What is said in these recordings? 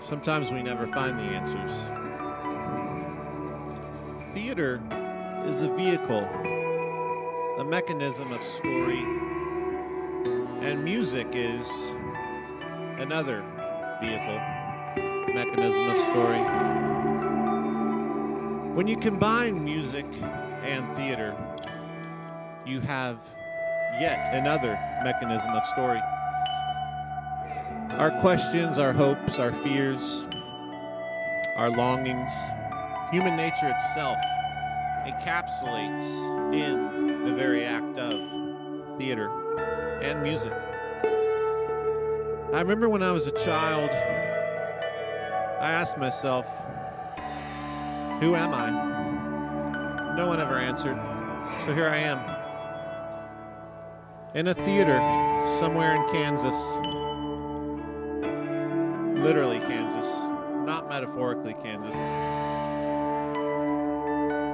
Sometimes we never find the answers. Theater is a vehicle, a mechanism of story, and music is another vehicle, mechanism of story. When you combine music and theater, you have yet another mechanism of story. Our questions, our hopes, our fears, our longings, human nature itself encapsulates in the very act of theater and music. I remember when I was a child, I asked myself, who am I? No one ever answered, so here I am. In a theater somewhere in Kansas. Literally Kansas, not metaphorically Kansas.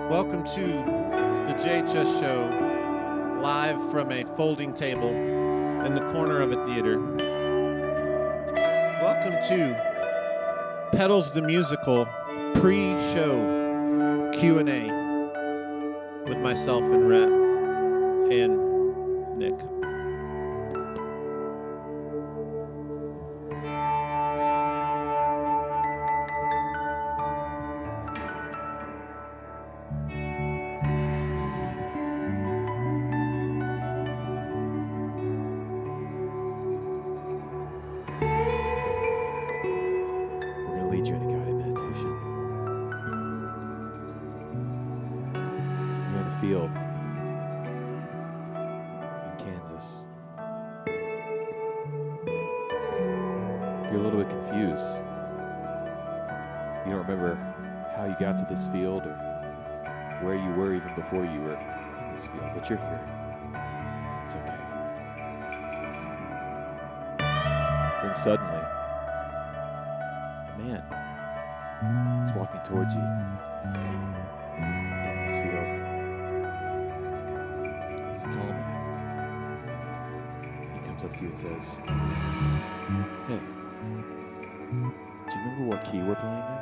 Welcome to the JHS Show, live from a folding table in the corner of a theater. Welcome to Pedals the Musical pre-show Q&A with myself and Rhett and Nick. Field in Kansas. You're a little bit confused. You don't remember how you got to this field or where you were even before you were in this field, but you're here. It's okay. Then suddenly, a man is walking towards you in this field. He's a tall man. He comes up to you and says, "Hey, do you remember what key we're playing in?"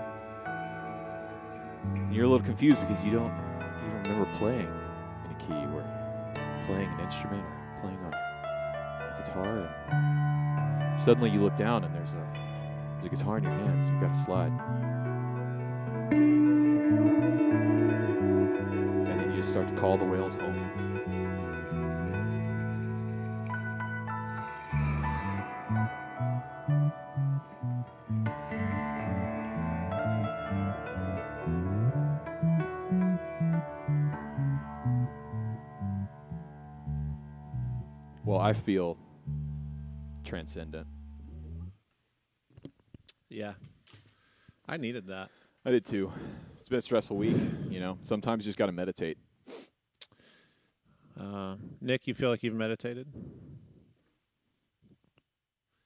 And you're a little confused because you don't even remember playing in a key or playing an instrument or playing on a guitar. And suddenly you look down and there's a guitar in your hands. You've got a slide. And then you just start to call the whales home. Well, I feel transcendent. Yeah. I needed that. I did too. It's been a stressful week, you know. Sometimes you just got to meditate. Nick, you feel like you've meditated?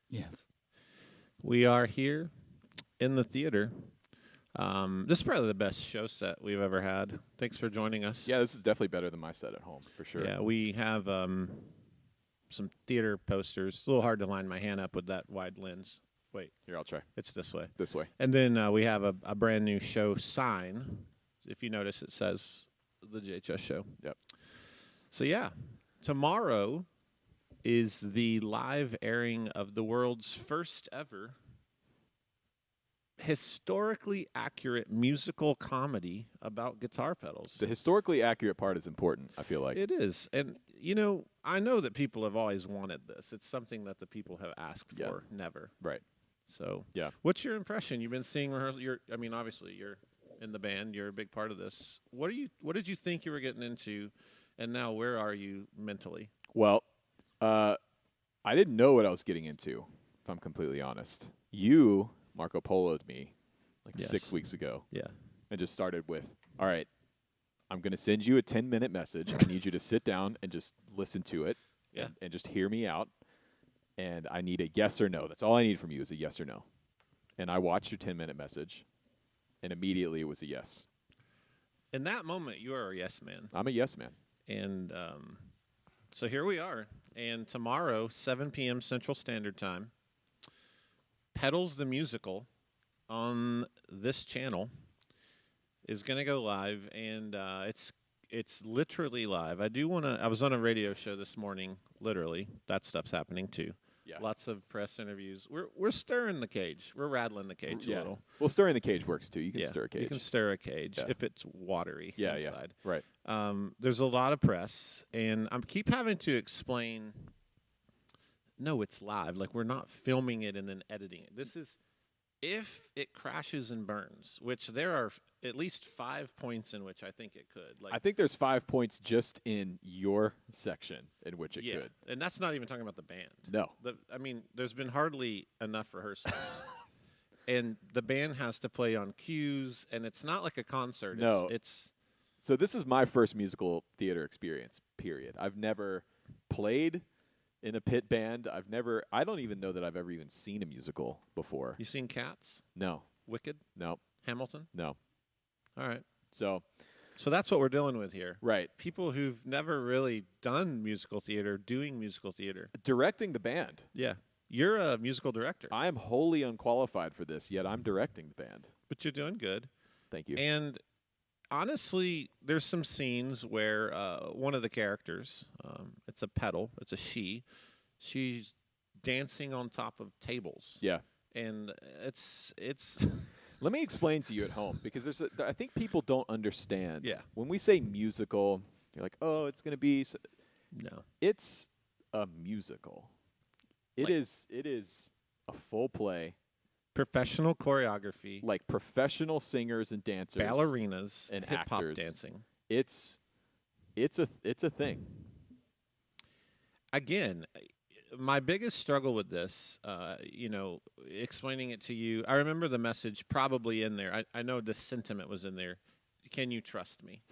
Yes. We are here in the theater. This is probably the best show set we've ever had. Thanks for joining us. Yeah, this is definitely better than my set at home, for sure. Yeah, we have some theater posters. It's a little hard to line my hand up with that wide lens. Wait. Here, I'll try. It's this way. This way. And then we have a brand new show sign. If you notice, it says the JHS Show. Yep. So, yeah, tomorrow is the live airing of the world's first ever historically accurate musical comedy about guitar pedals. The historically accurate part is important, I feel like. It is. And, you know, I know that people have always wanted this. It's something that the people have asked for, never. Right. So, yeah. What's your impression? You've been seeing rehearsal. I mean, obviously, you're in the band. You're a big part of this. What did you think you were getting into, and now where are you mentally? Well, I didn't know what I was getting into, if I'm completely honest. You Marco Polo'd me like 6 weeks ago. Yeah. And just started with, all right, I'm going to send you a 10-minute message. I need you to sit down and just listen to it and just hear me out. And I need a yes or no. That's all I need from you is a yes or no. And I watched your 10-minute message, and immediately it was a yes. In that moment, you are a yes man. I'm a yes man. And so here we are. And tomorrow, 7 p.m. Central Standard Time, Pedals the Musical on this channel is going to go live, and it's literally live. I was on a radio show this morning, literally. That stuff's happening too. Yeah. Lots of press interviews. We're stirring the cage. We're rattling the cage a little. Well, stirring the cage works too. You can stir a cage. You can stir a cage if it's watery inside. Yeah, right. There's a lot of press, and I keep having to explain, no, it's live. Like, we're not filming it and then editing it. This is if it crashes and burns, which there are at least 5 points in which I think it could. Like, I think there's 5 points just in your section in which it could. And that's not even talking about the band. No. I mean, there's been hardly enough rehearsals. And the band has to play on cues, and it's not like a concert. No. So this is my first musical theater experience, period. I've never played in a pit band. I don't even know that I've ever even seen a musical before. You seen Cats? No. Wicked? No. Hamilton? No. All right. So that's what we're dealing with here. Right. People who've never really done musical theater doing musical theater. Directing the band. Yeah. You're a musical director. I am wholly unqualified for this, yet I'm directing the band. But you're doing good. Thank you. And honestly, there's some scenes where one of the characters, it's a pedal, it's a she's dancing on top of tables. Yeah. And it's Let me explain to you at home, because I think people don't understand. Yeah. When we say musical, you're like, oh, it's going to be. No. It's a musical. It is a full play. Professional choreography. Like professional singers and dancers. Ballerinas. And hip-hop actors. dancing. It's a thing. Again, my biggest struggle with this, explaining it to you, I remember the message probably in there. I know the sentiment was in there. Can you trust me?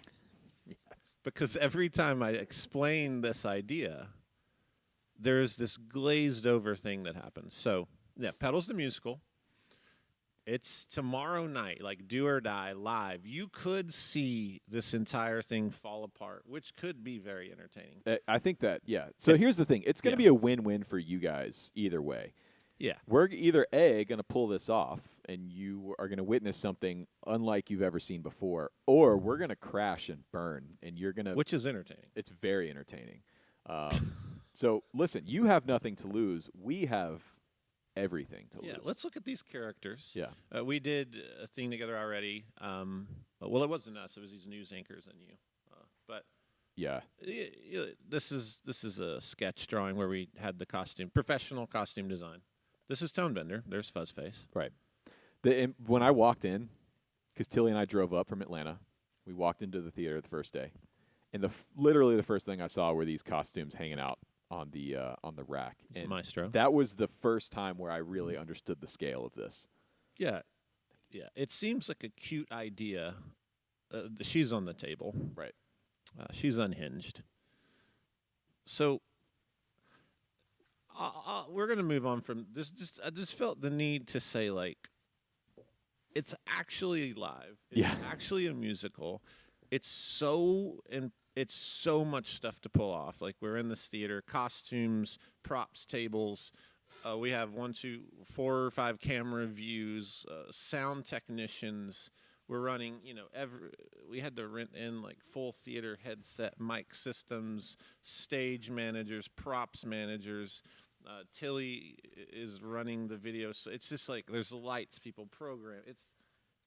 Yes. Because every time I explain this idea, there's this glazed over thing that happens. So, yeah, Pedals the Musical. It's tomorrow night, like Do or Die live. You could see this entire thing fall apart, which could be very entertaining. I think that, yeah. So here's the thing. It's going to be a win-win for you guys either way. Yeah. We're either A, going to pull this off, and you are going to witness something unlike you've ever seen before, or we're going to crash and burn, and you're going to... Which is entertaining. It's very entertaining. So, listen, you have nothing to lose. We have everything to lose. Yeah, let's look at these characters. Yeah. We did a thing together already. Well, it wasn't us. It was these news anchors and you. But yeah, this is a sketch drawing where we had the professional costume design. This is Tonebender. There's Fuzz Face. Right. When I walked in, because Tilly and I drove up from Atlanta, we walked into the theater the first day, and literally the first thing I saw were these costumes hanging out on the rack. And Maestro. That was the first time where I really understood the scale of this. Yeah. Yeah. It seems like a cute idea. She's on the table. Right. She's unhinged. So we're going to move on from this. I just felt the need to say, like, it's actually live. It's actually a musical. It's so much stuff to pull off. Like, we're in this theater, costumes, props, tables. We have 1, 2, 4 or 5 camera views, sound technicians. We're running, we had to rent in like full theater headset, mic systems, stage managers, props managers. Tilly is running the video. So it's just like there's lights, people program.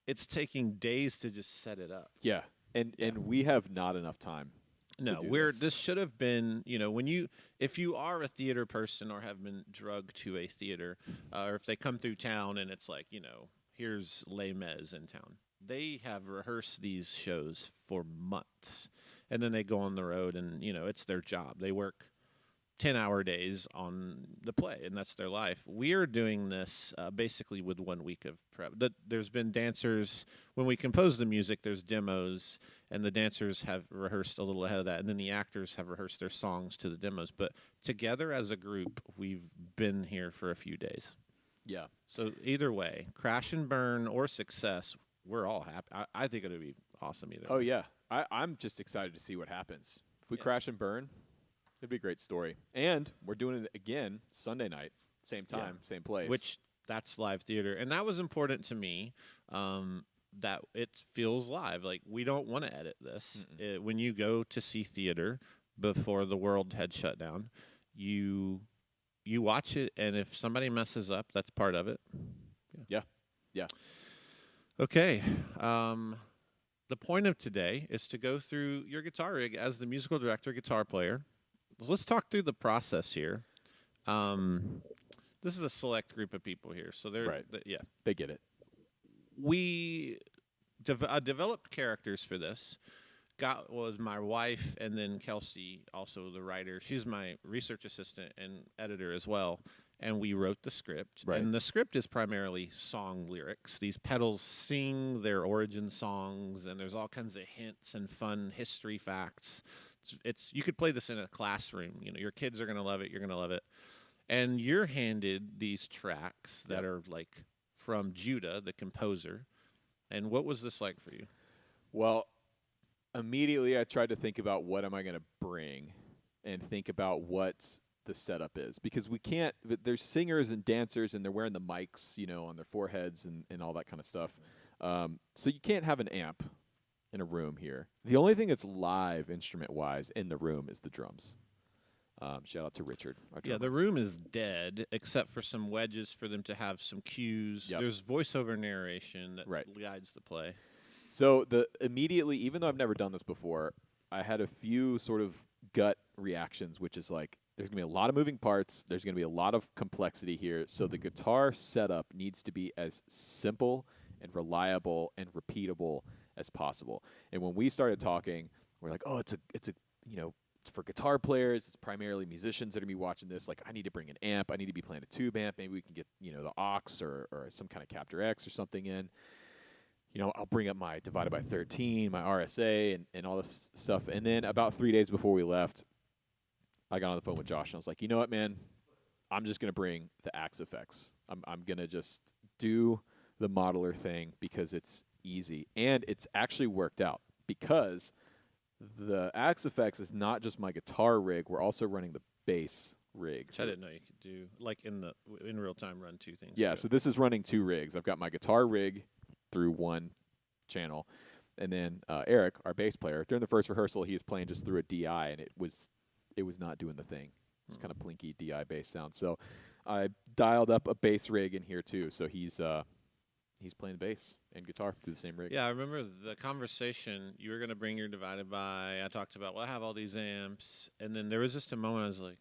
It's taking days to just set it up. Yeah. And we have not enough time. No, this should have been, if you are a theater person or have been drugged to a theater, or if they come through town and it's like, here's Les Mis in town. They have rehearsed these shows for months, and then they go on the road and, it's their job. They work 10-hour days on the play, and that's their life. We're doing this basically with 1 week of prep. There's been dancers. When we compose the music, there's demos, and the dancers have rehearsed a little ahead of that, and then the actors have rehearsed their songs to the demos. But together as a group, we've been here for a few days. Yeah. So either way, crash and burn or success, we're all happy. I think it'll be awesome either way. Oh, yeah. I'm just excited to see what happens. If we crash and burn, it'd be a great story. And we're doing it again Sunday night, same time, same place. Which that's live theater, and that was important to me. That it feels live. Like, we don't want to edit this. When you go to see theater before the world had shut down, you watch it, and if somebody messes up, that's part of it. Yeah. Okay. The point of today is to go through your guitar rig as the musical director, guitar player. Let's talk through the process here. This is a select group of people here, so they get it. We developed characters for this. Was my wife, and then Kelsey, also the writer. She's my research assistant and editor as well. And we wrote the script. Right. And the script is primarily song lyrics. These pedals sing their origin songs, and there's all kinds of hints and fun history facts. You could play this in a classroom. You know, your kids are going to love it. You're going to love it. And you're handed these tracks that are like from Judah, the composer. And what was this like for you? Well, immediately I tried to think about what am I going to bring and think about what the setup is, because we can't, there's singers and dancers and they're wearing the mics, you know, on their foreheads and all that kind of stuff. So you can't have an amp in a room here. The only thing that's live instrument wise in the room is the drums. Shout out to Richard, our drummer. Yeah, the room is dead except for some wedges for them to have some cues. Yep. There's voiceover narration that guides the play. So immediately, even though I've never done this before, I had a few sort of gut reactions, which is like, there's going to be a lot of moving parts. There's going to be a lot of complexity here. So the guitar setup needs to be as simple and reliable and repeatable as possible. And when we started talking, we're like, oh, it's you know, it's for guitar players. It's primarily musicians that are going to be watching this. Like, I need to bring an amp. I need to be playing a tube amp. Maybe we can get, you know, the aux or some kind of Captor X or something in. You know, I'll bring up my divided by 13, my RSA, and all this stuff. And then about 3 days before we left, I got on the phone with Josh, and I was like, you know what, man? I'm just going to bring the Axe effects. I'm going to just do the modeler thing because it's easy. And it's actually worked out because the Axe effects is not just my guitar rig. We're also running the bass rig. Which I didn't know you could do. Like, in real time, run two things. Yeah, so this is running two rigs. I've got my guitar rig through one channel. And then Eric, our bass player, during the first rehearsal, he was playing just through a DI, and it was not doing the thing. It was kind of plinky DI bass sound. So I dialed up a bass rig in here too. So he's playing bass and guitar through the same rig. Yeah, I remember the conversation. You were going to bring your divided by. I talked about, well, I have all these amps. And then there was just a moment I was like,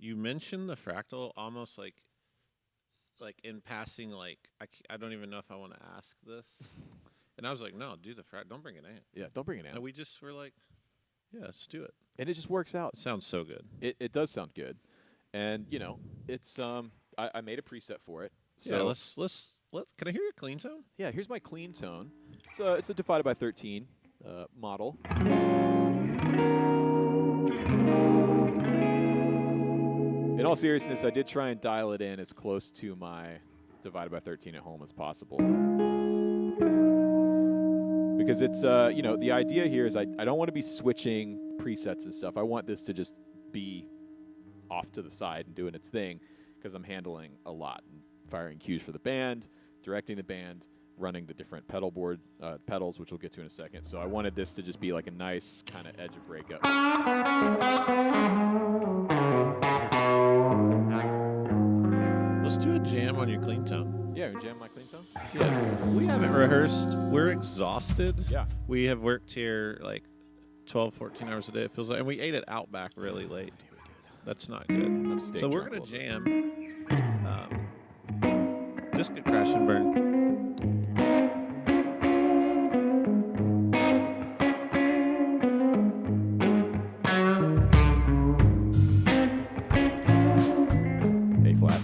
you mentioned the fractal almost like in passing, like, I don't even know if I want to ask this. And I was like, no, do the fractal. Don't bring an amp. Yeah, don't bring an amp. And we just were like, yeah, let's do it. And it just works out. It sounds so good. It does sound good. And, you know, it's I made a preset for it. So yeah, can I hear your clean tone? Yeah, here's my clean tone. So it's a divided by 13 model. In all seriousness, I did try and dial it in as close to my divided by 13 at home as possible. Because it's, you know, the idea here is I don't want to be switching presets and stuff. I want this to just be off to the side and doing its thing because I'm handling a lot. And firing cues for the band, directing the band, running the different pedal board pedals, which we'll get to in a second. So I wanted this to just be like a nice kind of edge of breakup. Let's do a jam on your clean tone. Yeah, we jam my clean tone? Yeah. We haven't rehearsed. We're exhausted. Yeah. We have worked here like 12, 14 hours a day, it feels like. And we ate at Outback really late. Yeah, we did. That's not good. So we're going to jam. Just get Crash and Burn. A flat.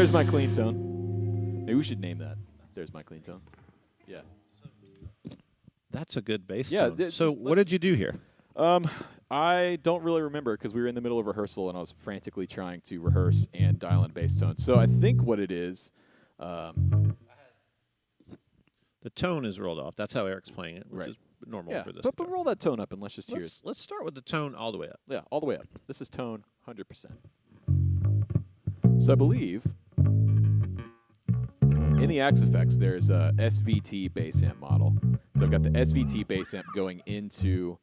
There's my clean tone. Maybe we should name that. There's my clean tone. Yeah. That's a good bass Yeah, tone. So what did you do here? I don't really remember because we were in the middle of rehearsal and I was frantically trying to rehearse and dial in bass tone. So I think what it is, the tone is rolled off. That's how Eric's playing it, which is normal for this. But roll that tone up and let's just hear it. Let's start with the tone all the way up. Yeah, all the way up. This is tone 100%. So I believe in the Axe Effects there's a SVT Bass Amp model. So I've got the SVT Bass Amp going into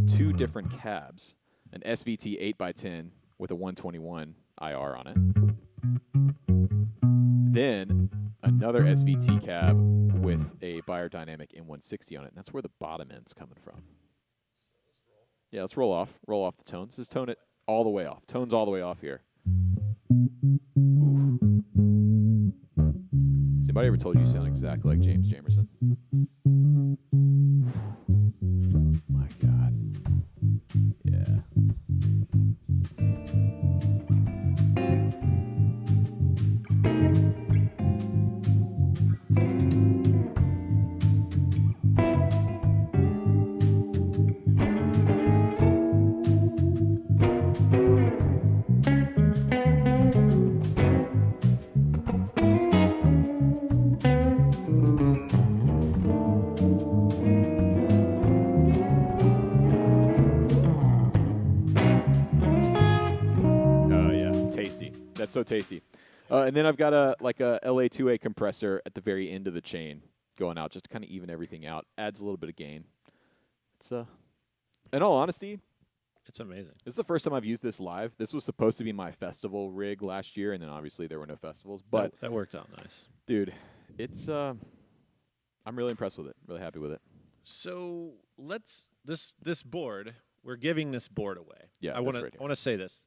2 different cabs, an SVT 8x10 with a 121 IR on it. Then another SVT cab with a Biodynamic M160 on it. And that's where the bottom end's coming from. Yeah, let's roll off the tone. This is tone it all the way off. Tone's all the way off here. Ooh. Has anybody ever told you sound exactly like James Jamerson? My God. Yeah. That's so tasty. And then I've got a LA2A compressor at the very end of the chain going out just to kind of even everything out. Adds a little bit of gain. It's in all honesty, it's amazing. This is the first time I've used this live. This was supposed to be my festival rig last year, and then obviously there were no festivals. But that worked out nice. Dude, it's I'm really impressed with it. Really happy with it. So this board, we're giving this board away. Yeah, I want to say this.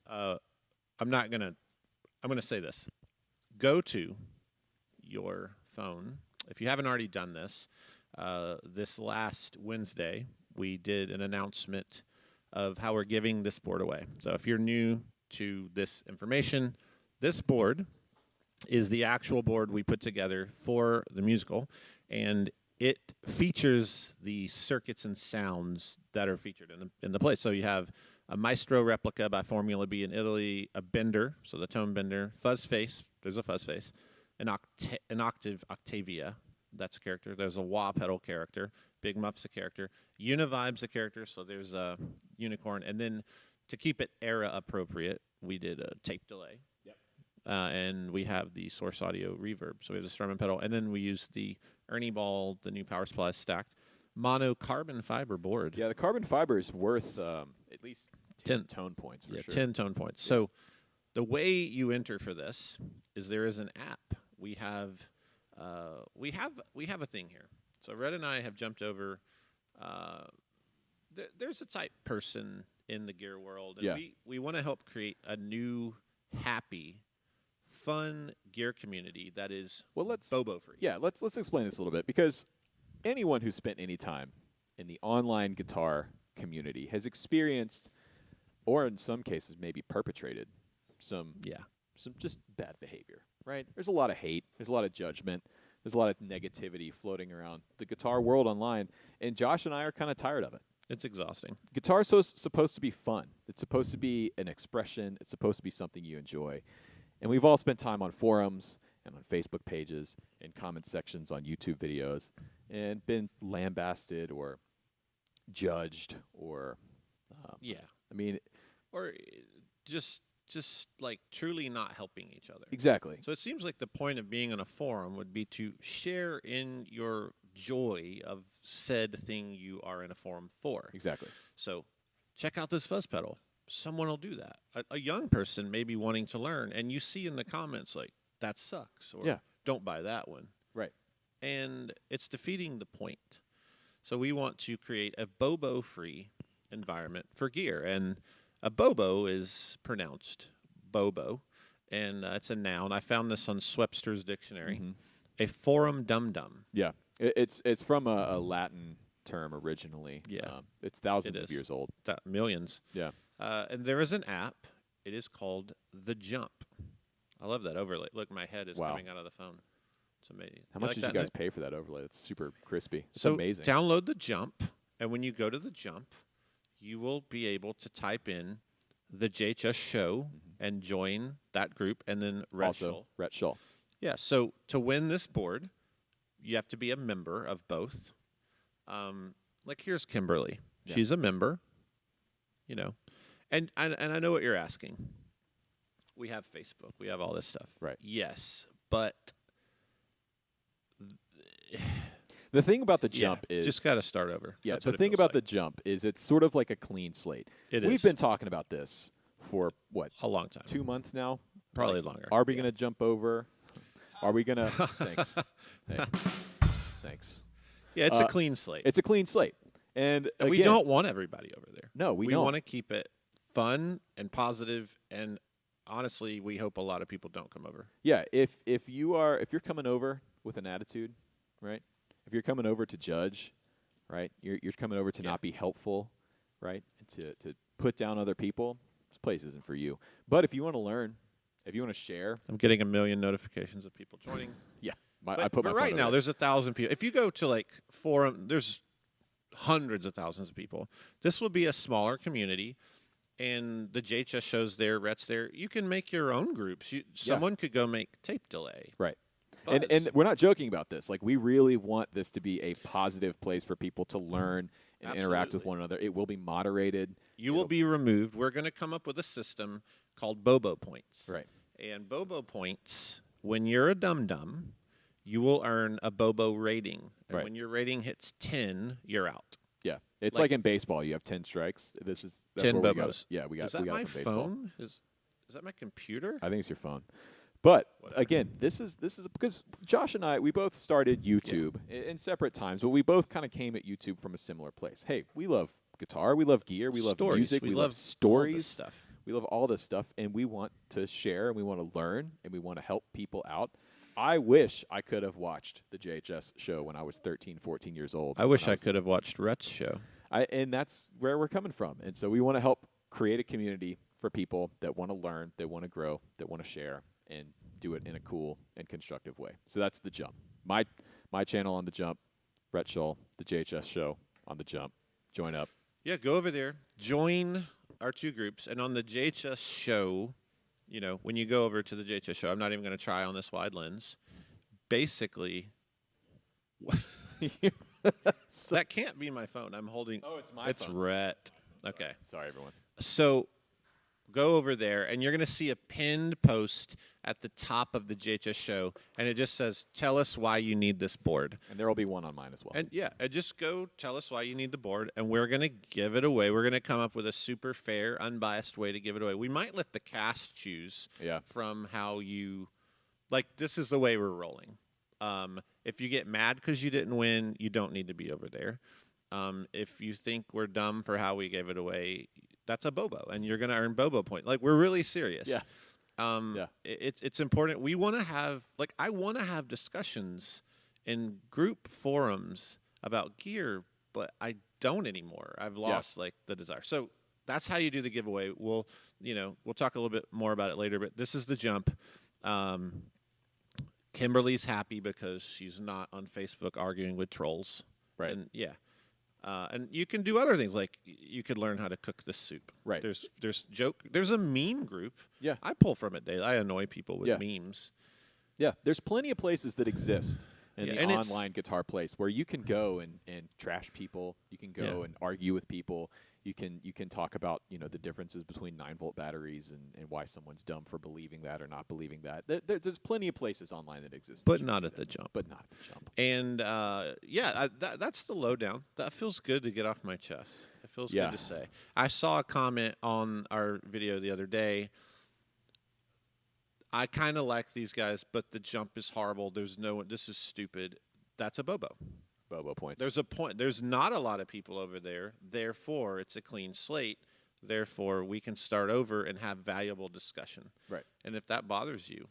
I'm going to say this. Go to your phone. If you haven't already done this, this last Wednesday, we did an announcement of how we're giving this board away. So if you're new to this information, this board is the actual board we put together for the musical, and it features the circuits and sounds that are featured in the place. So you have a Maestro replica by Formula B in Italy, a bender, so the tone bender, Fuzz Face, there's a Fuzz Face, an Octave Octavia, that's a character. There's a wah pedal character, Big Muff's a character, Univibe's a character, so there's a unicorn, and then to keep it era appropriate, we did a tape delay. Yep. And we have the source audio reverb, so we have the strum and pedal, and then we use the Ernie Ball, the new power supply stacked, mono carbon fiber board. Yeah, the carbon fiber is worth at least 10 tone points for sure. 10 tone points. Yeah. So the way you enter for this is there is an app. We have a thing here. So Rhett and I have jumped over. There's a type person in the gear world, and we want to help create a new, happy, fun gear community that is Bobo free. Yeah, let's explain this a little bit, because anyone who's spent any time in the online guitar community has experienced, or in some cases maybe perpetrated, some just bad behavior, right? There's a lot of hate. There's a lot of judgment. There's a lot of negativity floating around the guitar world online, and Josh and I are kind of tired of it. It's exhausting. Guitar is supposed to be fun. It's supposed to be an expression. It's supposed to be something you enjoy. And we've all spent time on forums and on Facebook pages and comment sections on YouTube videos and been lambasted or judged or, or just like truly not helping each other. Exactly. So it seems like the point of being on a forum would be to share in your joy of said thing you are in a forum for. Exactly. So check out this fuzz pedal. Someone will do that. A young person may be wanting to learn, and you see in the comments like, that sucks, or don't buy that one. Right. And it's defeating the point. So we want to create a Bobo-free environment for gear. And a Bobo is pronounced Bobo, and it's a noun. I found this on Webster's dictionary. Mm-hmm. A forum dum-dum. Yeah. It's from a Latin term originally. Yeah. It's thousands of years old. Millions. Yeah. And there is an app. It is called The Jump. I love that overlay. Look, my head is coming out of the phone. It's amazing. How much did you guys pay for that overlay? It's super crispy. It's so amazing. Download the Jump, and when you go to the Jump, you will be able to type in the JHS show and join that group, and then Rhett Shull. Yeah, so to win this board, you have to be a member of both. Like here's Kimberly. Yeah. She's a member, you know. And I know what you're asking. We have Facebook. We have all this stuff. Right. Yes, but the thing about the Jump is just got to start over. Yeah, the thing about the Jump is it's sort of like a clean slate. We've been talking about this for what? A long time. 2 months now? Probably longer. Are we going to jump over? Are we going to Thanks. Hey. Thanks. Yeah, it's a clean slate. It's a clean slate. And again, we don't want everybody over there. No, we don't. We want to keep it fun and positive, and honestly, we hope a lot of people don't come over. Yeah, if you're coming over with an attitude, right? If you're coming over to judge, right? You're coming over to not be helpful, right? And to put down other people, this place isn't for you. But if you want to learn, if you want to share, I'm getting a million notifications of people joining. Yeah, but right now there's 1,000 people. If you go to like forum, there's hundreds of thousands of people. This will be a smaller community, and the JHS shows there, Rhett's there. You can make your own groups. Someone could go make Tape Delay. Right. And we're not joking about this. Like, we really want this to be a positive place for people to learn and interact with one another. It will be moderated. You will be removed. We're going to come up with a system called Bobo Points. Right. And Bobo Points, when you're a dum-dum, you will earn a Bobo rating. And when your rating hits 10, you're out. Yeah. It's like in baseball. You have 10 strikes. That's 10 where Bobos. We got Is that we got my it from baseball. phone? Is that my computer? I think it's your phone. But again, this is because Josh and I, we both started YouTube in separate times, but we both kind of came at YouTube from a similar place. Hey, we love guitar, we love gear, we love music, we love stories, all this stuff. We love all this stuff, and we want to share, and we want to learn, and we want to help people out. I wish I could have watched the JHS show when I was 13, 14 years old. I wish I could have watched Rhett's show. And that's where we're coming from. And so we want to help create a community for people that want to learn, that want to grow, that want to share, and do it in a cool and constructive way. So that's the Jump. My channel on the Jump, Rhett Shull, the JHS show on the Jump. Join up. Yeah, go over there. Join our two groups. And on the JHS show, you know, when you go over to the JHS show, I'm not even going to try on this wide lens. Basically, that can't be my phone. I'm holding. Oh, it's my phone. It's Rhett. Okay. Sorry, everyone. So go over there, and you're going to see a pinned post at the top of the JHS show, and it just says, tell us why you need this board. And there will be one on mine as well. And, just go tell us why you need the board, and we're going to give it away. We're going to come up with a super fair, unbiased way to give it away. We might let the cast choose from how you – like, this is the way we're rolling. If you get mad because you didn't win, you don't need to be over there. If you think we're dumb for how we gave it away – that's a Bobo, and you're going to earn Bobo point. Like, we're really serious. Yeah. It's important. We want to have, like, I want to have discussions in group forums about gear, but I don't anymore. I've lost, like, the desire. So that's how you do the giveaway. We'll talk a little bit more about it later, but this is the Jump. Kimberly's happy because she's not on Facebook arguing with trolls. Right. And, and you can do other things, like you could learn how to cook this soup. Right. There's a meme group. Yeah. I pull from it daily. I annoy people with memes. Yeah. There's plenty of places that exist in the online guitar place where you can go and trash people. You can go and argue with people. You can talk about, the differences between 9-volt batteries and why someone's dumb for believing that or not believing that. There's plenty of places online that exist. But not at the Jump. And that's the lowdown. That feels good to get off my chest. It feels good to say. I saw a comment on our video the other day. I kind of like these guys, but the Jump is horrible. This is stupid. That's a Bobo. Bobo points. There's a point. There's not a lot of people over there. Therefore, it's a clean slate. Therefore, we can start over and have valuable discussion. Right. And if that bothers you,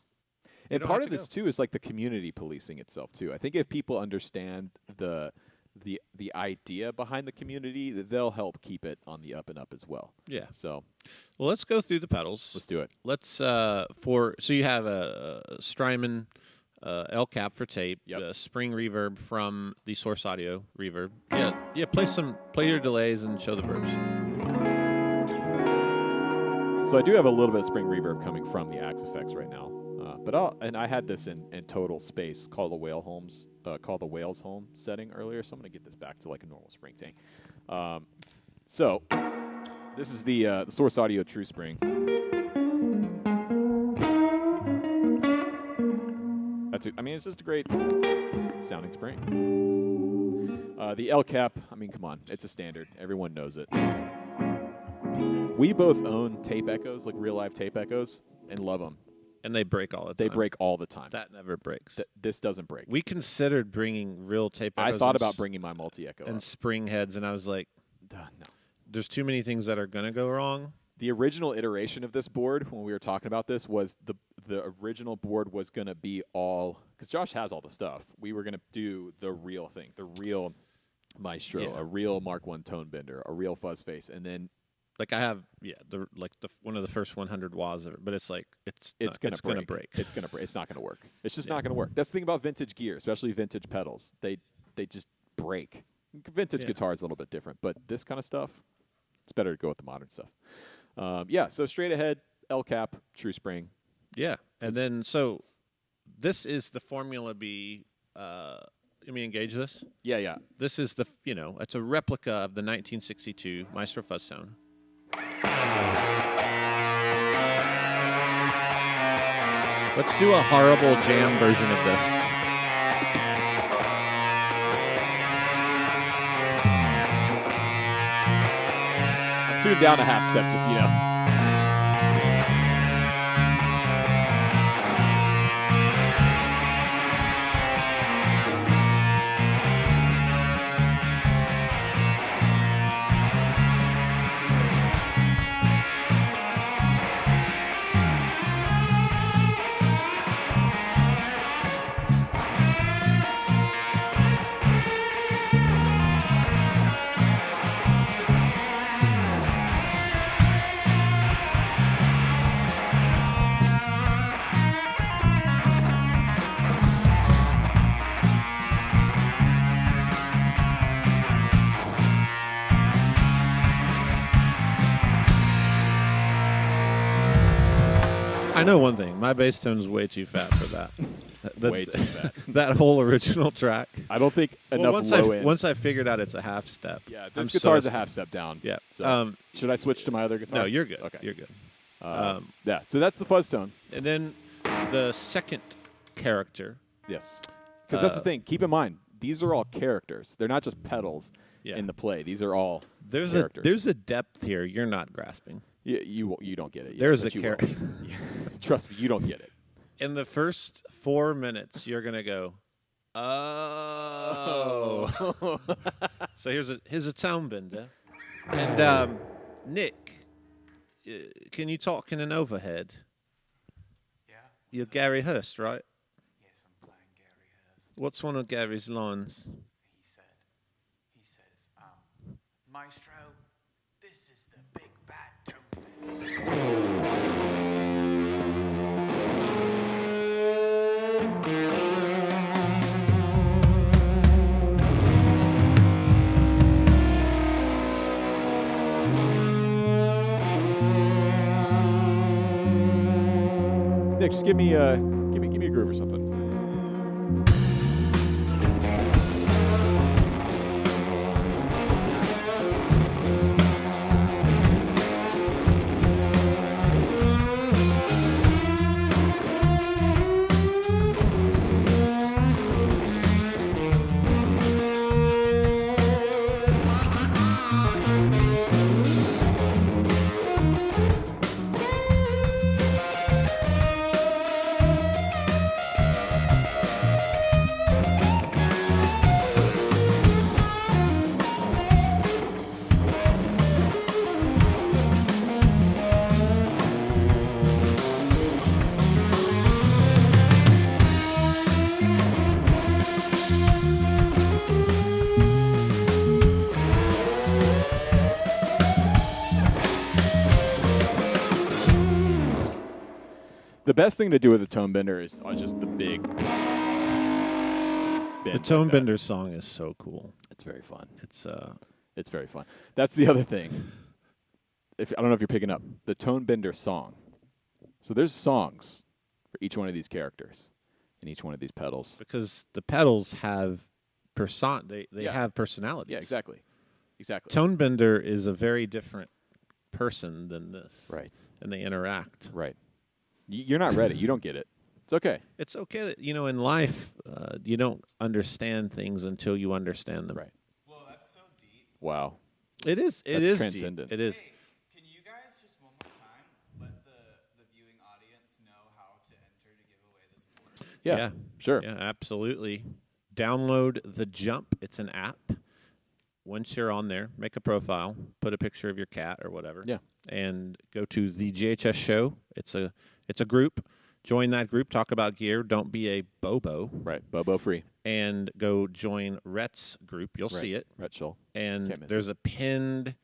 and part of this too is like the community policing itself too. I think if people understand the the idea behind the community, they'll help keep it on the up and up as well. Yeah. So, well, let's go through the pedals. let's do it. Let's so you have a Strymon L cap for tape, spring reverb from the Source Audio reverb. Yeah. Play your delays and show the verbs. So I do have a little bit of spring reverb coming from the Axe effects right now, but I had this in total space called the Whales home setting earlier. So I'm gonna get this back to like a normal spring tank. So this is the Source Audio True Spring. It's just a great sounding spring. The L cap, come on, it's a standard. Everyone knows it. We both own tape echoes, like real live tape echoes, and love them. And they break all the time. They break all the time. That never breaks. This doesn't break. We considered bringing real tape echoes. I thought about bringing my multi-echo and up. spring heads, and I was like, no. There's too many things that are going to go wrong. The original iteration of this board, when we were talking about this, was the original board was going to be all, because Josh has all the stuff. We were going to do the real thing, the real Maestro, a real Mark I tone bender, a real Fuzz Face, and then like I have, one of the first 100 wahs of it, but it's like it's gonna break. It's gonna break. It's not gonna work. It's just not gonna work. That's the thing about vintage gear, especially vintage pedals. They just break. Vintage guitar is a little bit different, but this kind of stuff, it's better to go with the modern stuff. So straight ahead, L cap, true spring. Yeah, and then so this is the Formula B. Let me engage this. Yeah. This is it's a replica of the 1962 Maestro Fuzz Tone. Let's do a horrible jam version of this. I'm tuned down a half step, just so you know. I know one thing. My bass tone's way too fat for that. Way too fat. That whole original track. I don't think enough low end. Once I figured out it's a half step. Yeah, this guitar's a half step down. Yeah. So should I switch to my other guitar? No, you're good. Okay. You're good. Yeah, so that's the Fuzz Tone. And then the second character. Yes. Because that's the thing. Keep in mind, these are all characters. They're not just pedals in the play. These are all characters. There's a depth here you're not grasping. You don't get it yet. There's a character. Trust me, you don't get it. In the first 4 minutes, you're going to go, oh. So here's a sound bender. And Nick, can you talk in an overhead? Yeah. You're Gary Hurst, right? Yes, I'm playing Gary Hurst. What's one of Gary's lines? He says, Maestro, this is the big bad tone bender. Nick, just give me a groove or something. the best thing to do with a tone bender is just the big. The Tone Bender song is so cool. It's very fun. It's very fun. That's the other thing. I don't know if you're picking up the Tone Bender song. So there's songs for each one of these characters and each one of these pedals. because the pedals have they have personalities. Yeah, exactly. Tone Bender is a very different person than this. Right. And they interact. Right. You're not ready. You don't get it. It's okay. It's okay that, in life, you don't understand things until you understand them. Right. Whoa, that's so deep. Wow. It is. That's It is transcendent. deep. It is. Hey, can you guys just one more time let the viewing audience know how to enter to give away this board? Yeah. Sure. Yeah, absolutely. Download the Jump. It's an app. Once you're on there, make a profile, put a picture of your cat or whatever. Yeah. And go to the GHS show. It's a group. Join that group. Talk about gear. Don't be a bobo. Right. Bobo free. And go join Rhett's group. You'll see it. Rhett Shull. And Can't miss there's a pinned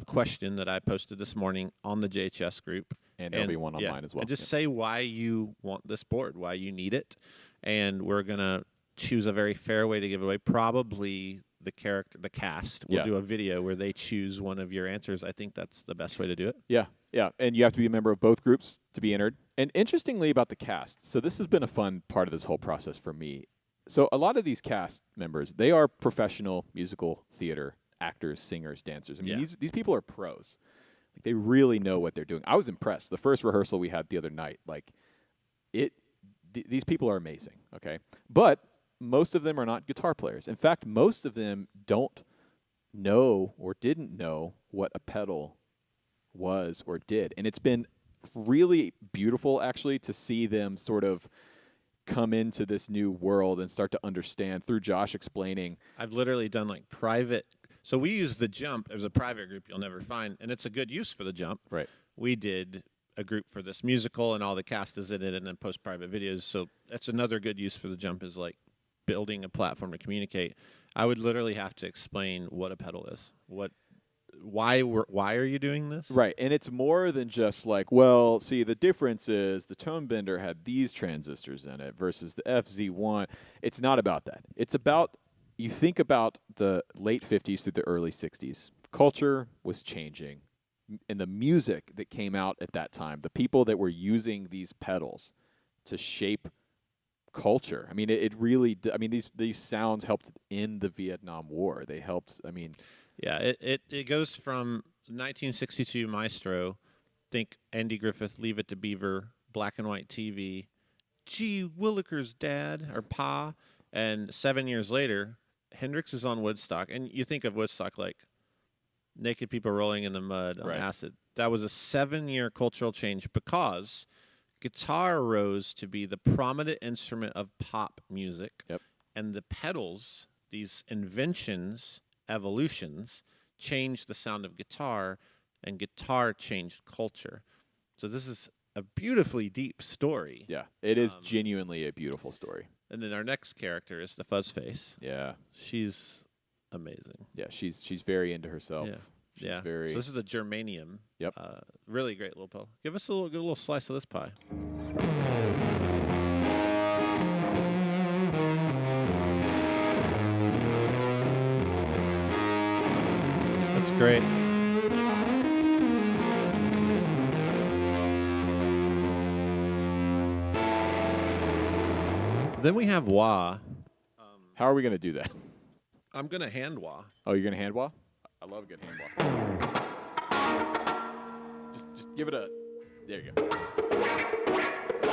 question that I posted this morning on the JHS group. And there'll be one online as well. And just say why you want this board, why you need it. And we're going to choose a very fair way to give it away. Probably the cast will do a video where they choose one of your answers. I think that's the best way to do it. Yeah. Yeah. And you have to be a member of both groups to be entered. And interestingly about the cast, so this has been a fun part of this whole process for me. So a lot of these cast members, they are professional musical theater actors, singers, dancers. I mean, these people are pros. Like, they really know what they're doing. I was impressed. The first rehearsal we had the other night, these people are amazing, okay? But most of them are not guitar players. In fact, most of them don't know or didn't know what a pedal was or did. And it's been really beautiful, actually, to see them sort of come into this new world and start to understand through Josh explaining. I've literally done private. So we use the Jump as a private group you'll never find, and it's a good use for the Jump. Right. We did a group for this musical, and all the cast is in it, and then post private videos. So that's another good use for the Jump, is building a platform to communicate. I would literally have to explain what a pedal is. Why are you doing this? Right, and it's more than just see, the difference is the Tone Bender had these transistors in it versus the FZ1. It's not about that. It's about, you think about the late 50s through the early 60s. Culture was changing, and the music that came out at that time, the people that were using these pedals to shape culture. I mean, it really. I mean, these sounds helped in the Vietnam War. They helped. I mean, yeah. It goes from 1962 Maestro. Think Andy Griffith, Leave It to Beaver, black and white TV. Gee Willikers, Dad or Pa, and 7 years later, Hendrix is on Woodstock, and you think of Woodstock like naked people rolling in the mud on acid. That was a 7-year cultural change because guitar rose to be the prominent instrument of pop music. Yep. And the pedals, these inventions, evolutions, changed the sound of guitar, and guitar changed culture. So this is a beautifully deep story. Yeah, it is genuinely a beautiful story. And then our next character is the Fuzz Face. Yeah. She's amazing. Yeah, she's very into herself. Yeah. She's yeah. Very. So this is the germanium. Yep. Really great little pedal. Give us a little slice of this pie. That's great. Then we have wah. How are we going to do that? I'm going to hand wah. Oh, you're going to hand wah? I love a good hand wah. Just give it a. There you go.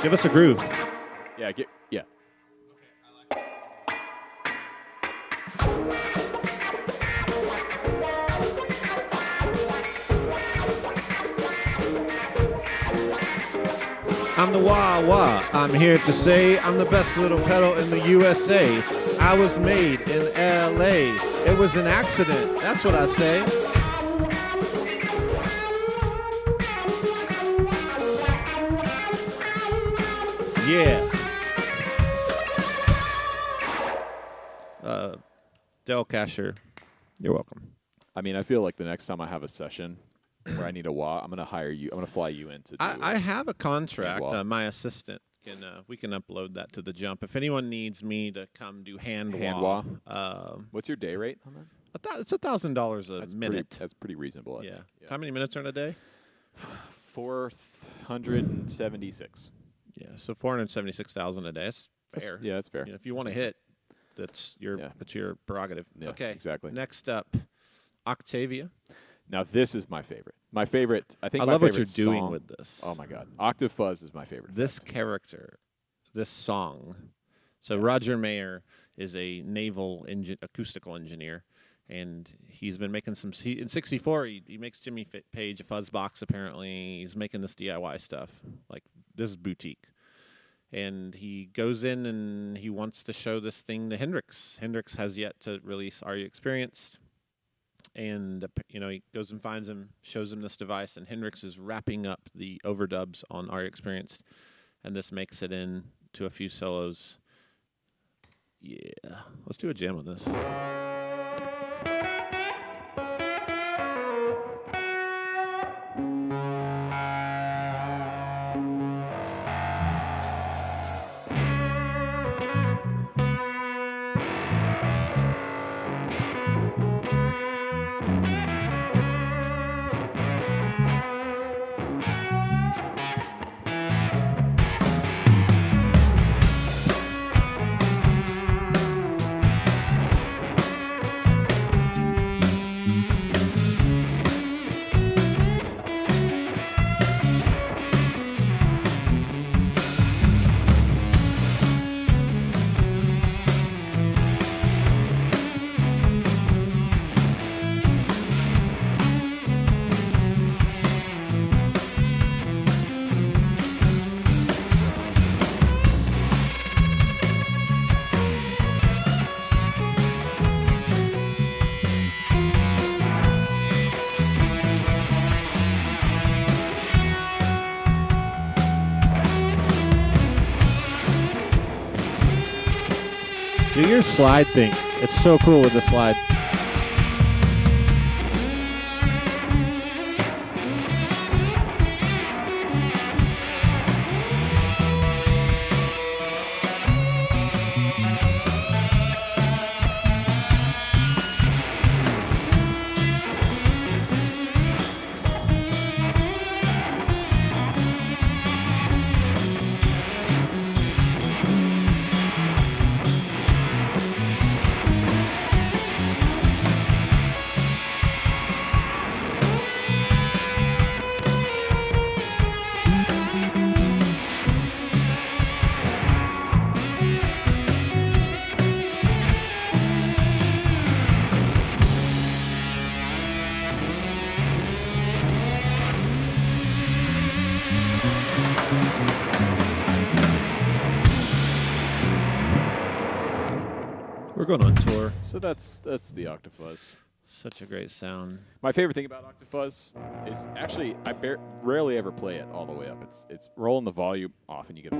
Give us a groove. Yeah, yeah. I'm the wah wah. I'm here to say I'm the best little pedal in the USA. I was made in LA. It was an accident. That's what I say. Yeah. Del Casher, you're welcome. I mean, I feel like the next time I have a session, where I need a wah, I'm gonna hire you. I'm gonna fly you in to do I have a contract. wah. My assistant we can upload that to the jump. If anyone needs me to come do hand wah. wah, What's your day rate on that? it's $1,000 a That's minute. That's pretty reasonable. I Yeah. think. How many minutes are in a day? 476. Yeah, so 476,000 a day. That's fair. That's fair. You know, if you want to think so. hit, that's your prerogative. Yeah, okay, exactly. Next up, Octavia. Now this is my favorite. My favorite. I think I my love what favorite you're doing song- with this. Oh my God, Octave Fuzz is my favorite. This character, this song. So Roger Mayer is a naval acoustical engineer, and he's been making some. In '64, he makes Jimmy Page a fuzz box. Apparently, he's making this DIY stuff. Like this is boutique, and he goes in and he wants to show this thing to Hendrix. Hendrix has yet to release Are You Experienced? And he goes and finds him, shows him this device, and Hendrix is wrapping up the overdubs on Are You Experienced? And this makes it into a few solos. Yeah, let's do a jam on this. Do your slide thing. It's so cool with the slide. We're going on tour. So that's the Octave Fuzz. Such a great sound. My favorite thing about Octave Fuzz is actually I rarely ever play it all the way up. It's rolling the volume off and you get.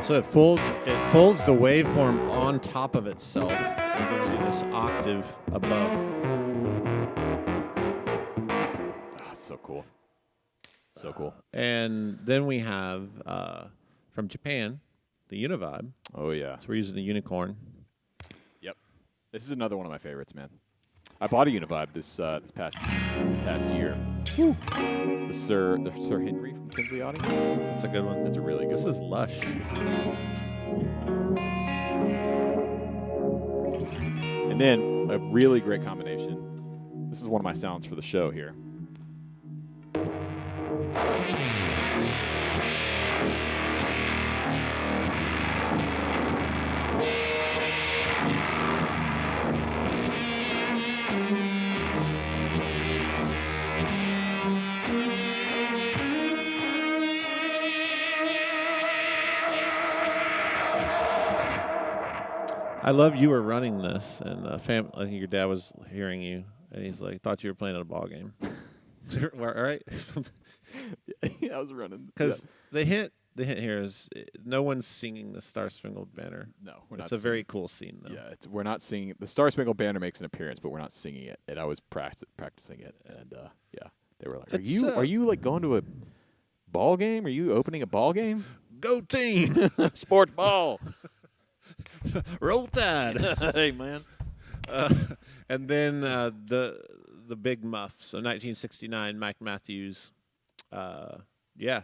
So it folds the waveform on top of itself and gives you this octave above. Oh, it's so cool. So cool. And then we have from Japan, the Univibe. Oh yeah. So we're using the Unicorn. Yep. This is another one of my favorites, man. I bought a Univibe this past year. Woo. The Sir Henry from Kinsley Audio. That's a good one. That's a really good This one. is lush. And then a really great combination. This is one of my sounds for the show here. I love you were running this, and I think your dad was hearing you, and he's like, thought you were playing at a ball game. All right? Yeah, I was running. Because the the hint here is no one's singing the Star Spangled Banner. No, we're not. It's a very cool scene, though. Yeah, we're not singing. The Star Spangled Banner makes an appearance, but we're not singing it. And I was practicing it, and yeah, they were like, "Are you like going to a ball game? Are you opening a ball game? Go team! Sports ball! Roll Tide!" Hey, man. And then the big muff. So 1969, Mike Matthews. Yeah,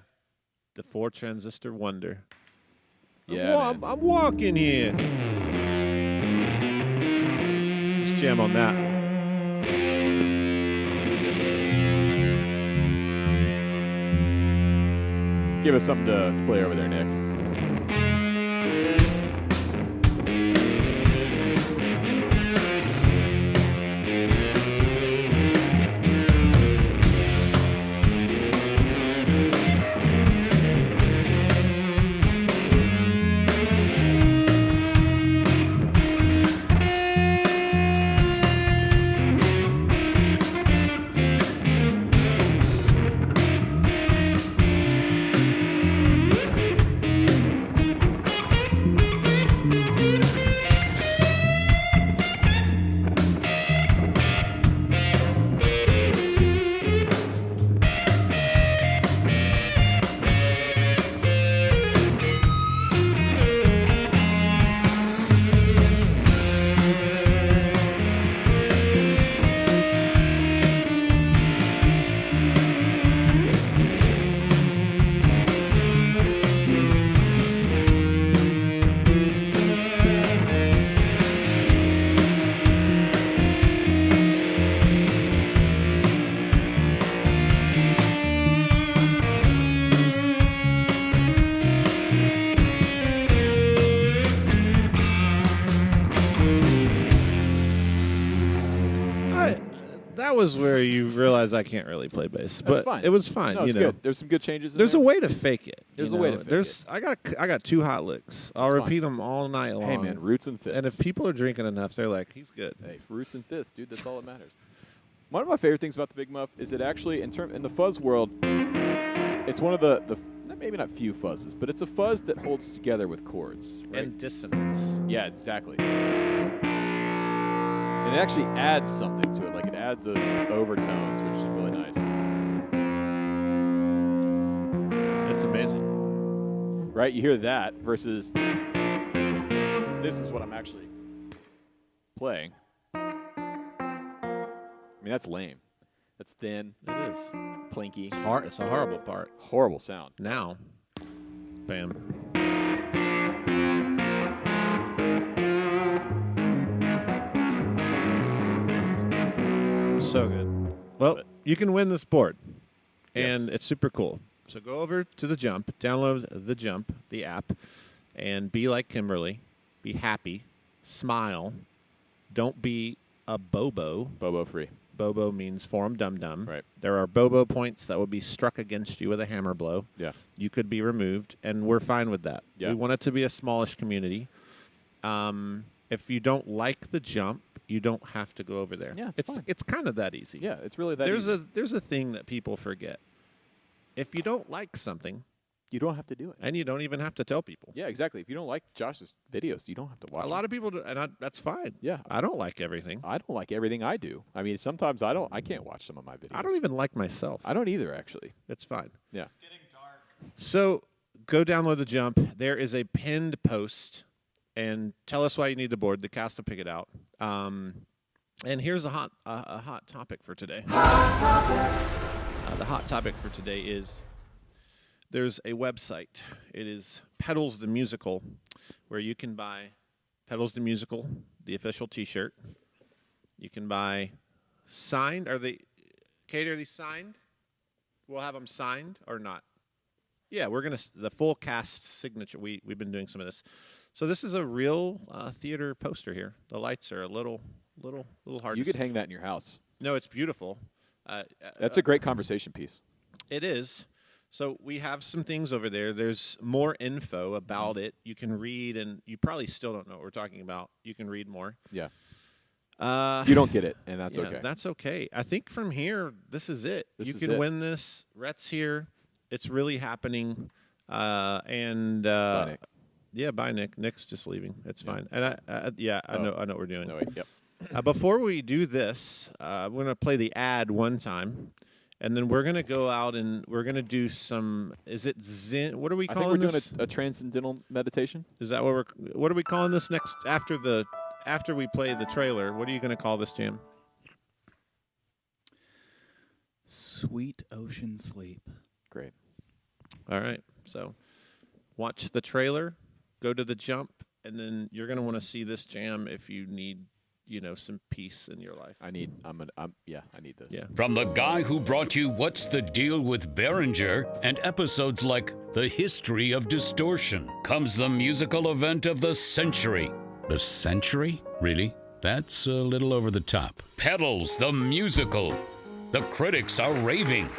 the 4-transistor wonder. Yeah, I'm walking here. Let's jam on that. Give us something to play over there, Nick. That was where you realize I can't really play bass, That's but fine. it was fine. No, you it's know. good. There's some good changes. In There's there. a way to fake it. There's you a way know. to fake There's I got 2 hot licks. I'll That's repeat them all night long. Hey, man, roots and fifths. And if people are drinking enough, they're like, he's good. Hey, for roots and fifths, dude, that's all that matters. One of my favorite things about the Big Muff is it actually, in the fuzz world, it's one of the maybe not few fuzzes, but it's a fuzz that holds together with chords. Right? And dissonance. Yeah, exactly. And it actually adds something to it. Like, it adds those overtones, which is really nice. It's amazing. Right? You hear that versus this is what I'm actually playing. I mean, that's lame. That's thin. It is. Plinky. It's hard. It's a horrible part. Horrible sound. Now, bam. So good. Well, you can win this board, and Yes. it's super cool. So go over to the Jump, download the Jump, the app, and be like Kimberly. Be happy. Smile. Don't be a bobo. Bobo free. Bobo means forum dum-dum. Right. There are bobo points that will be struck against you with a hammer blow. Yeah. You could be removed, and we're fine with that. Yeah. We want it to be a smallish community. If you don't like the Jump, you don't have to go over there. Yeah, it's fine. It's kind of that easy. Yeah, it's really that There's easy. there's a thing that people forget. If you don't like something, You don't have to do it. and you don't even have to tell people. Yeah, exactly. If you don't like Josh's videos, you don't have to watch A lot of people do, and that's fine. Yeah. I don't like everything. I don't like everything I do. I mean, sometimes I can't watch some of my videos. I don't even like myself. I don't either, actually. It's fine. Yeah. It's getting dark. So go download the Jump. There is a pinned post, and tell us why you need the board. The cast will pick it out. And here's a hot topic for today. The hot topic for today is there's a website. It is Pedals the Musical, where you can buy Pedals the Musical, the official T-shirt. You can buy signed. Kate, are these signed? We'll have them signed or not? Yeah, we're gonna the full cast signature. We've been doing some of this. So this is a real theater poster here. The lights are a little hard. You to could see. hang that in your house. No, it's beautiful. That's a great conversation piece. It is. So we have some things over there. There's more info about it. You can read, and you probably still don't know what we're talking about. You can read more. Yeah. Uh, You don't get it, and that's yeah, okay. That's okay. I think from here, this is it. This You is can it. win this. Rhett's here. It's really happening. Bye, Nick. Yeah, bye, Nick. Nick's just leaving. It's fine. And I know what we're doing. No, wait, yep. Before we do this, we're going to play the ad one time, and then we're going to go out and we're going to do some. Is it Zen? What are we calling this? I think we're doing a transcendental meditation. Is that what are we calling this next after we play the trailer? What are you going to call this, Jim? Sweet Ocean Sleep. Great. All right. So watch the trailer, go to the jump, and then you're going to want to see this jam if you need, some peace in your life. I need this. Yeah. From the guy who brought you What's the Deal with Behringer and episodes like The History of Distortion comes the musical event of the century. The century? Really? That's a little over the top. Pedals, the musical. The critics are raving.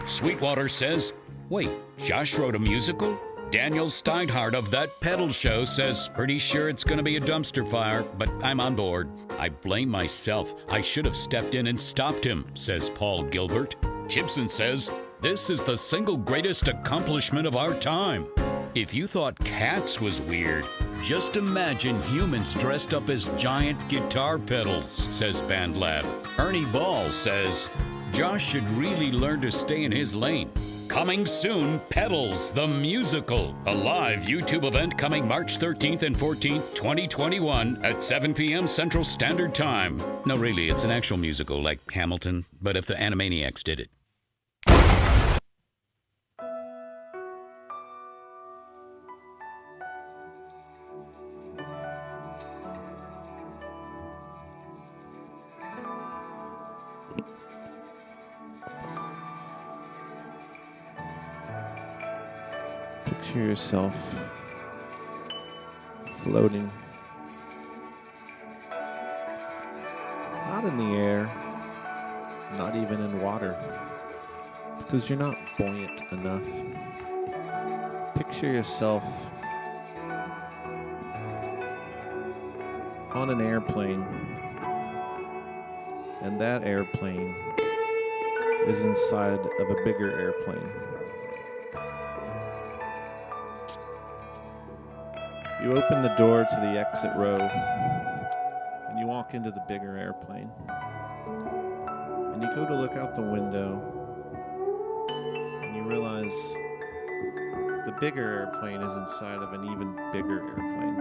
Sweetwater says, wait, Josh wrote a musical? Daniel Steinhardt of That Pedal Show says, pretty sure it's going to be a dumpster fire, but I'm on board. I blame myself. I should have stepped in and stopped him, says Paul Gilbert. Gibson says, this is the single greatest accomplishment of our time. If you thought Cats was weird, just imagine humans dressed up as giant guitar pedals, says BandLab. Ernie Ball says, Josh should really learn to stay in his lane. Coming soon, Pedals, the musical. A live YouTube event coming March 13th and 14th, 2021 at 7 p.m. Central Standard Time. No, really, it's an actual musical like Hamilton, but if the Animaniacs did it. Picture yourself floating, not in the air, not even in water, because you're not buoyant enough. Picture yourself on an airplane, and that airplane is inside of a bigger airplane. You open the door to the exit row, and you walk into the bigger airplane. And you go to look out the window, and you realize the bigger airplane is inside of an even bigger airplane.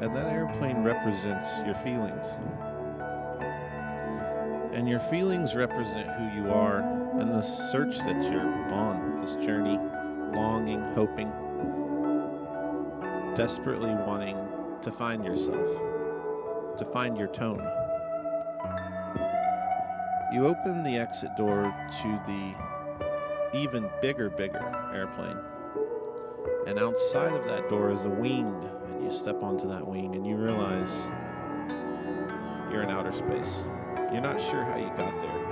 And that airplane represents your feelings. And your feelings represent who you are and the search that you're on, this journey, longing, hoping, desperately wanting to find yourself, to find your tone. You open the exit door to the even bigger airplane. And outside of that door is a wing, and you step onto that wing and you realize you're in outer space. You're not sure how you got there.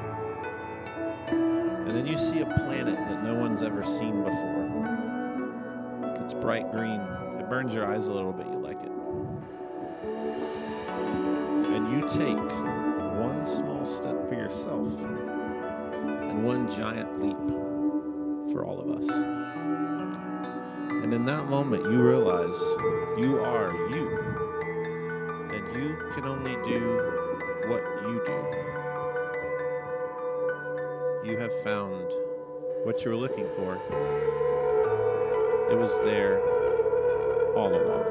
And then you see a planet that no one's ever seen before. It's bright green. It burns your eyes a little, but you like it. And you take one small step for yourself and one giant leap for all of us. And in that moment, you realize you are you. And you can only do what you do. You have found what you were looking for. It was there all along.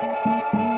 Bye.